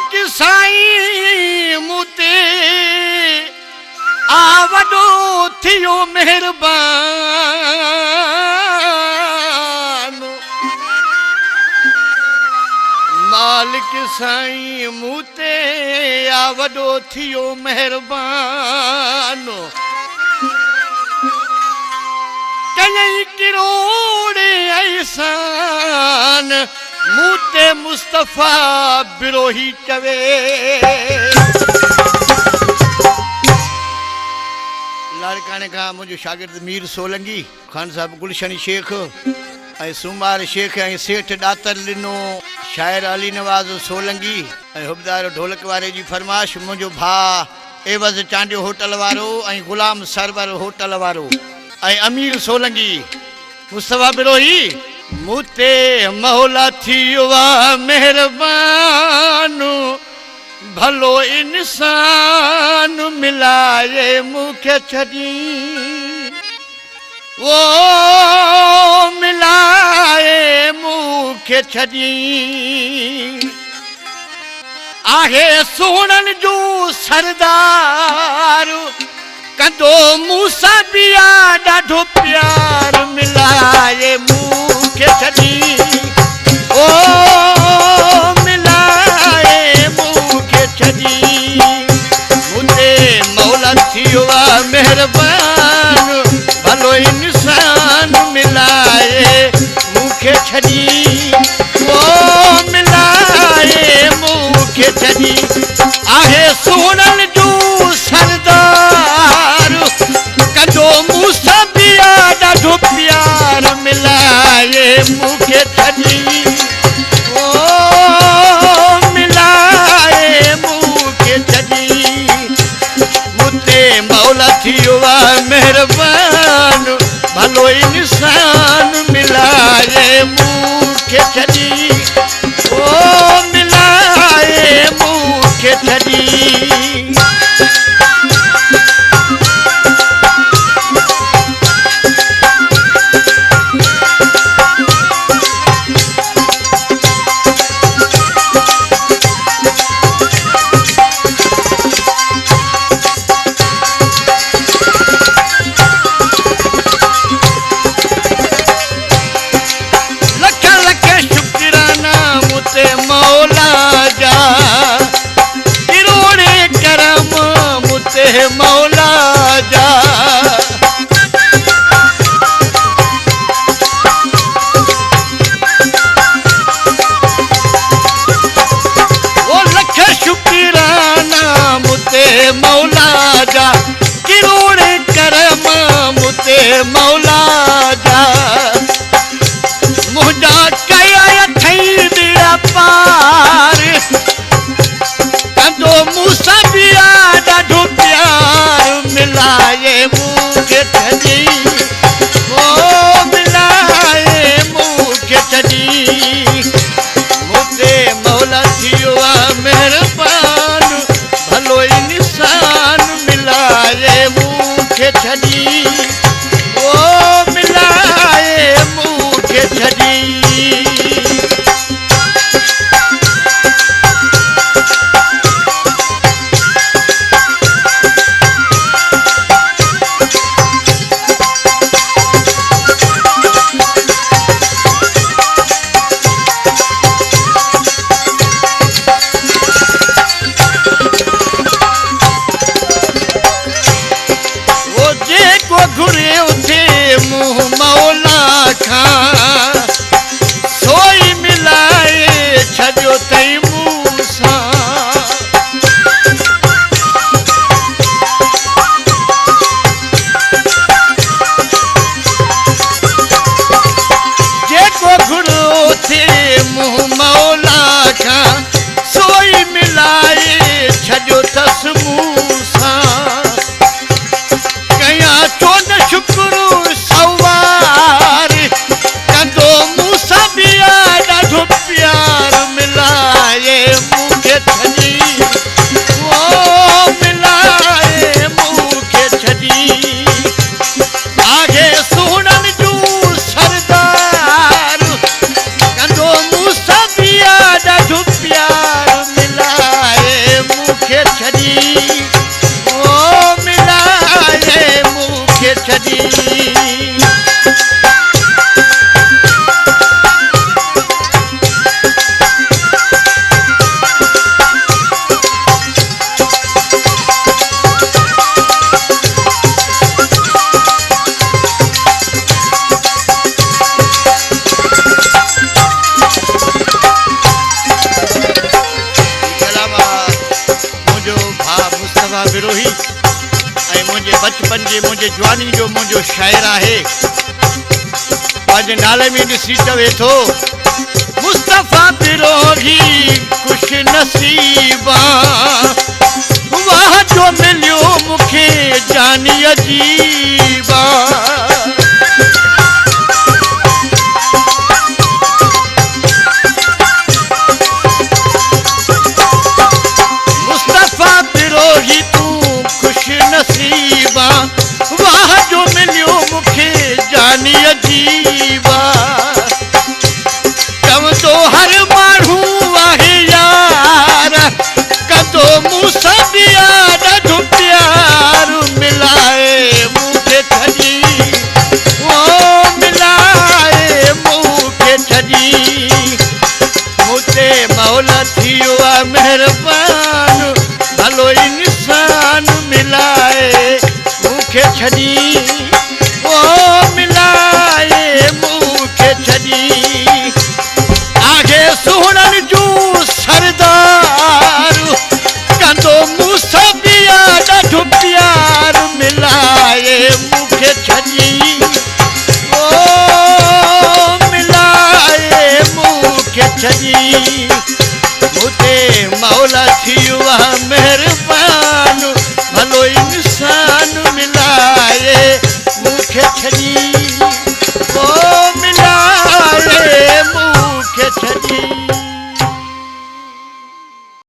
मालिक साईं मुते आ वॾो थियो मेहरबान मालिक साईं मुते आ वॾो थियो मेहरबान कई किरोड़े एहसान मुते मुस्तफा बिरोही चवे लाड़काने का मुझे शागिर्द मीर सोलंगी खान साहब गुलशन शेख ऐं सुमार शेख ऐं सेठ दातर लिनो शायर अली नवाज़ सोलंगी ऐं हुबदार ढोलक वारे जी फरमाश मुझो भा एवज़ चांडियो होटल वारो ऐं गुलाम सरवर होटल वारो ऐं अमीर सोलंगी मुस्तफा बिरोही मुते मौला थियो मेहरबान भलो इंसान मिलाए मुखे छड़ी वो मिलाए मुखे छड़ी आहे सोनन जो सरदार कंदो मूसा बिया ॾाढो प्यार मिलाए मुखे छड़ी ओ मिलाए मुखे छड़ी मुते मौला थियो मेहरबान भलो इंसान मिलाए मुखे छड़ी ओ मिलाए मुखे छड़ी आहे सोनल जो सरदार कंदो मूसा बिया ॾाढो प्यार मिलाए मुखे छड़ी ओ मिलाए मुखे छड़ी मुते मौला थियो मेहरबान भलो इंसान मिलाए मुखे छड़ी ओ मिलाए मुखे छड़ी मौला जा वो लख शुक्राना मुते मौला जा किरोड़े करम मुते मौला जा मुंहिंजा कया अथई बेड़ा पार कंदो मूसा बिया ॾाढो प्यार मिलाए मुखे छड़ी ओ मिलाए मुखे छड़ी मुते मौला थियो मेहरबान भलो इंसान मिलाए मुखे छड़ी ओ मिलाए मुखे छड़ी मौला खां सोई मिलाए छॾियो तई मूसा जेको घुरो थे मुंहुं मौला खां सोई मिलाए छॾियो तसि मूसा कया छो न शुक्र सवार कंदो मूसा बिया ॾाढो प्यार मिला बचपन जे मुंहिंजे जवानी जो मुंहिंजो शाइर आहे पंहिंजे नाले में ॾिसी चवे थो मुस्तफ़ा बिरोही खुश नसीबा वाह जो मिलियो मूंखे जानी अजीबा मुस्तफ़ा बिरोही तूं खुश नसीबा वाह जो मिलियो मूंखे जानी अजीबा चवंदो हर माण्हू आहे यार कदो मूंसां बि ॾाढो प्यार मिलाए मूंखे छॾी ओ मिलाए मूंखे छॾी मूंते मौला थी वियो आहे महिरबान भलो इंसान मिलाए मूंखे छॾी